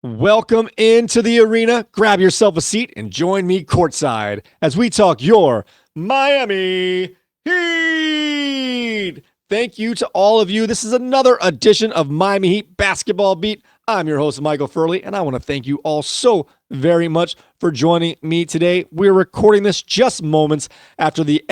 Welcome into the arena. Grab yourself a seat and join me courtside as we talk your Miami Heat. Thank you to all of you. This is another edition of Miami Heat Basketball Beat. I'm your host, Michael Furley, and I want to thank you all so very much for joining me today. We're recording this just moments after the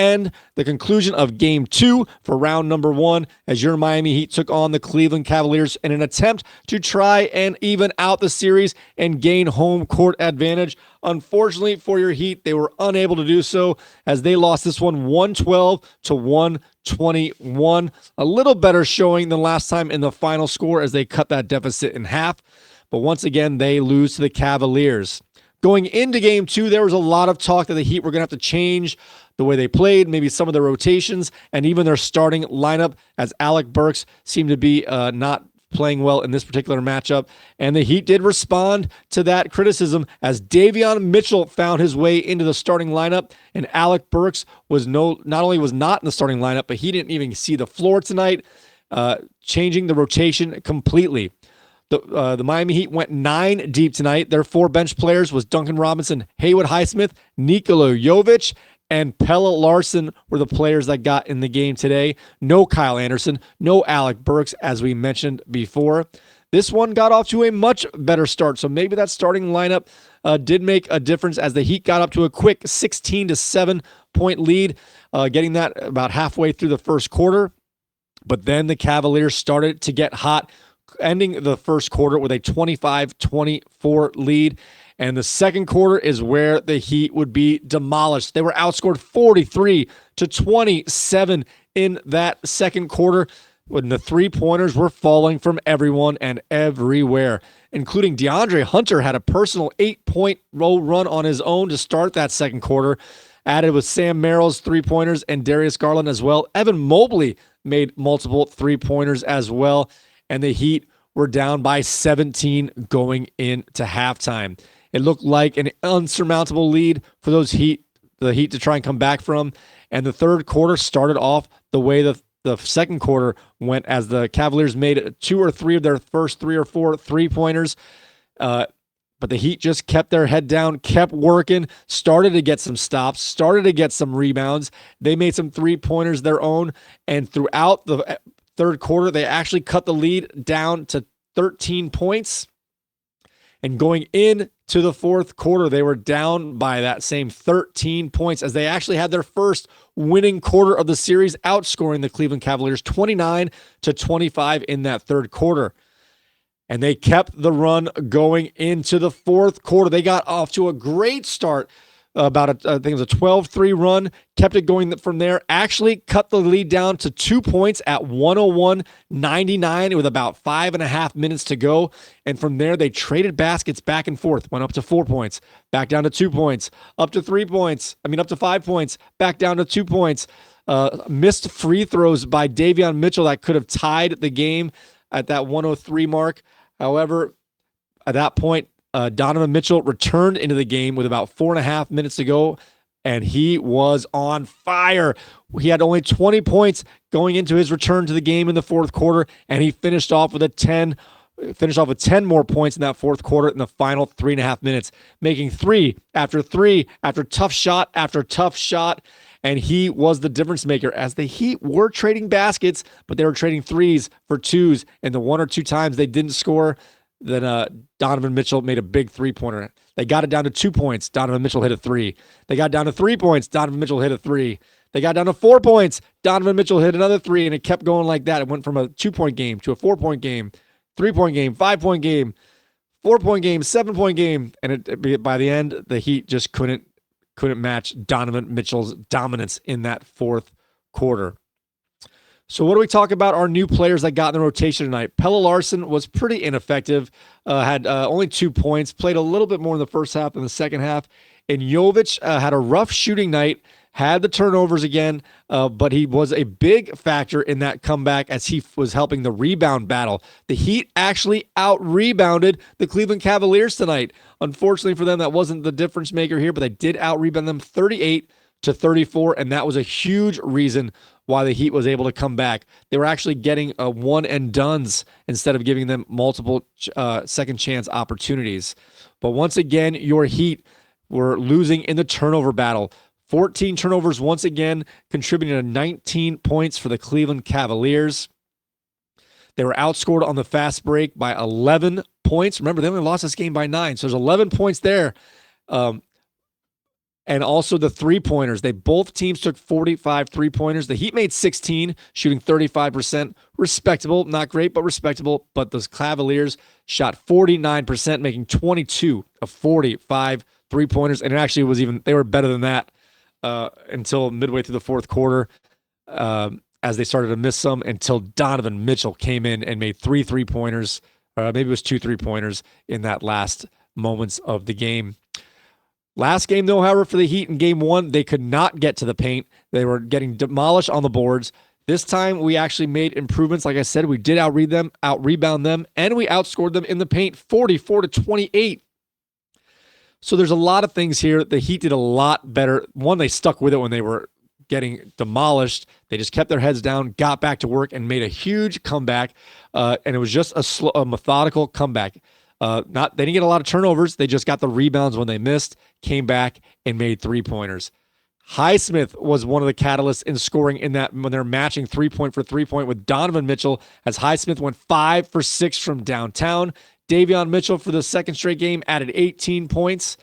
conclusion of Game 2 for round number 1, as your Miami Heat took on the Cleveland Cavaliers in an attempt to try and even out the series and gain home court advantage. Unfortunately for your Heat, they were unable to do so as they lost this one 112 to 121. A little better showing than last time in the final score as they cut that deficit in half. But once again, they lose to the Cavaliers. Going into Game 2, there was a lot of talk that the Heat were going to have to change the way they played, maybe some of their rotations, and even their starting lineup, as Alec Burks seemed to be not playing well in this particular matchup. And the Heat did respond to that criticism as Donovan Mitchell found his way into the starting lineup, and Alec Burks was not only not in the starting lineup, but he didn't even see the floor tonight, changing the rotation completely. The Miami Heat went 9 deep tonight. Their 4 bench players was Duncan Robinson, Haywood Highsmith, Nikola Jovic, and Pelle Larsson were the players that got in the game today. No Kyle Anderson, no Alec Burks, as we mentioned before. This one got off to a much better start, so maybe that starting lineup did make a difference as the Heat got up to a quick 16-7 point lead, getting that about halfway through the first quarter. But then the Cavaliers started to get hot, ending the first quarter with a 25-24 lead. And the second quarter is where the Heat would be demolished. They were outscored 43-27 in that second quarter when the three-pointers were falling from everyone and everywhere, including DeAndre Hunter had a personal 8-point run on his own to start that second quarter, added with Sam Merrill's three-pointers and Darius Garland as well. Evan Mobley made multiple three-pointers as well, and the Heat were down by 17 going into halftime. It looked like an unsurmountable lead for the Heat to try and come back from. And the third quarter started off the way the second quarter went, as the Cavaliers made 2 or 3 of their first 3 or 4 three-pointers. But the Heat just kept their head down, kept working, started to get some stops, started to get some rebounds. They made some three-pointers their own. And throughout the third quarter, they actually cut the lead down to 13 points. And going into the fourth quarter, they were down by that same 13 points as they actually had their first winning quarter of the series, outscoring the Cleveland Cavaliers 29-25 in that third quarter. And they kept the run going into the fourth quarter. They got off to a great start, I think it was a 12-3 run, kept it going from there, actually cut the lead down to 2 points at 101-99 with about 5.5 minutes to go. And from there, they traded baskets back and forth, went up to 4 points, back down to 2 points, up to 5 points, back down to 2 points. Missed free throws by Donovan Mitchell that could have tied the game at that 103 mark. However, at that point, Donovan Mitchell returned into the game with about 4.5 minutes to go, and he was on fire. He had only 20 points going into his return to the game in the fourth quarter, and he finished off with 10 more points in that fourth quarter in the final 3.5 minutes, making three after tough shot after tough shot. And he was the difference maker as the Heat were trading baskets, but they were trading threes for twos, and the 1 or 2 times they didn't score, then Donovan Mitchell made a big three-pointer. They got it down to 2 points. Donovan Mitchell hit a 3. They got down to 3 points. Donovan Mitchell hit a 3. They got down to 4 points. Donovan Mitchell hit another 3, and it kept going like that. It went from a 2-point game to a 4-point game, 3-point game, 5-point game, 4-point game, 7-point game, and by the end, the Heat just couldn't match Donovan Mitchell's dominance in that fourth quarter. So what do we talk about our new players that got in the rotation tonight? Pelle Larsson was pretty ineffective, had only 2 points, played a little bit more in the first half than the second half. And Jovic had a rough shooting night, had the turnovers again, but he was a big factor in that comeback as he was helping the rebound battle. The Heat actually out-rebounded the Cleveland Cavaliers tonight. Unfortunately for them, that wasn't the difference maker here, but they did out-rebound them 38-34, and that was a huge reason why the Heat was able to come back. They were actually getting one and dones instead of giving them multiple second chance opportunities. But once again, your Heat were losing in the turnover battle. 14 turnovers once again, contributing to 19 points for the Cleveland Cavaliers. They were outscored on the fast break by 11 points. Remember, they only lost this game by 9, so there's 11 points there. And also the three-pointers. Both teams took 45 three-pointers. The Heat made 16, shooting 35%. Respectable, not great, but respectable. But those Cavaliers shot 49%, making 22 of 45 three-pointers. And it actually was they were better than that until midway through the fourth quarter. As they started to miss some until Donovan Mitchell came in and made 3 3-pointers, maybe it was 2 3-pointers in that last moments of the game. Last game, though, however, for the Heat in game 1, they could not get to the paint. They were getting demolished on the boards. This time, we actually made improvements. Like I said, we did out-rebound them, and we outscored them in the paint 44-28. So there's a lot of things here. The Heat did a lot better. One, they stuck with it when they were getting demolished. They just kept their heads down, got back to work, and made a huge comeback. And it was just a methodical comeback. They didn't get a lot of turnovers. They just got the rebounds when they missed, came back, and made 3-pointers. Highsmith was one of the catalysts in scoring in that when they're matching 3-point for 3-point with Donovan Mitchell, as Highsmith went 5 for 6 from downtown. Davion Mitchell for the second straight game added 18 points.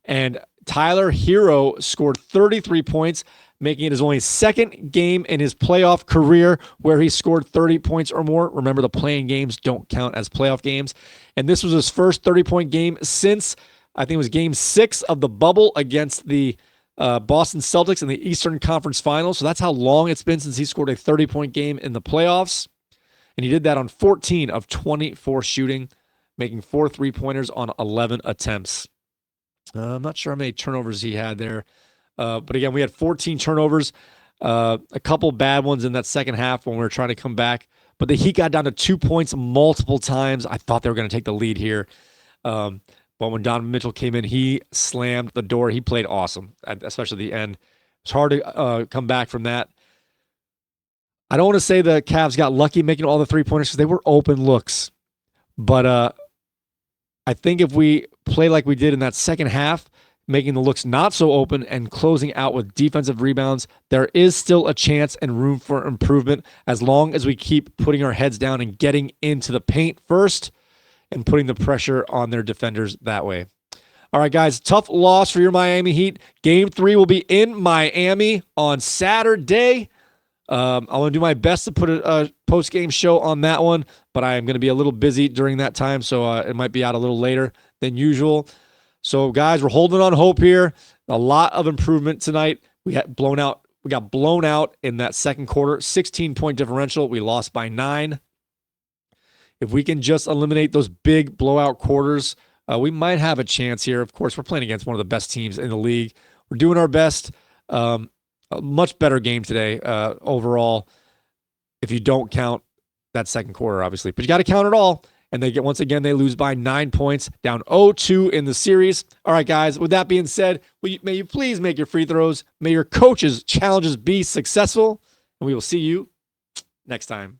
And Tyler Hero scored 33 points, making it his only second game in his playoff career where he scored 30 points or more. Remember, the playing games don't count as playoff games. And this was his first 30-point game since, I think it was game 6 of the bubble against the Boston Celtics in the Eastern Conference Finals. So that's how long it's been since he scored a 30-point game in the playoffs. And he did that on 14 of 24 shooting, making 4 3-pointers on 11 attempts. I'm not sure how many turnovers he had there. But again, we had 14 turnovers, a couple bad ones in that second half when we were trying to come back. But the Heat got down to 2 points multiple times. I thought they were going to take the lead here. But when Donovan Mitchell came in, he slammed the door. He played awesome, especially at the end. It's hard to come back from that. I don't want to say the Cavs got lucky making all the 3-pointers because they were open looks. But I think if we play like we did in that second half, making the looks not so open and closing out with defensive rebounds, there is still a chance and room for improvement as long as we keep putting our heads down and getting into the paint first and putting the pressure on their defenders that way. All right, guys, tough loss for your Miami Heat. Game 3 will be in Miami on Saturday. I'm going to do my best to put a post-game show on that one, but I am going to be a little busy during that time, so it might be out a little later than usual. So, guys, we're holding on hope here. A lot of improvement tonight. We got blown out in that second quarter. 16-point differential. We lost by 9. If we can just eliminate those big blowout quarters, we might have a chance here. Of course, we're playing against one of the best teams in the league. We're doing our best. A much better game today overall, if you don't count that second quarter, obviously. But you got to count it all. And they lose by 9 points, down 0-2 in the series. All right, guys, with that being said, may you please make your free throws. May your coaches' challenges be successful. And we will see you next time.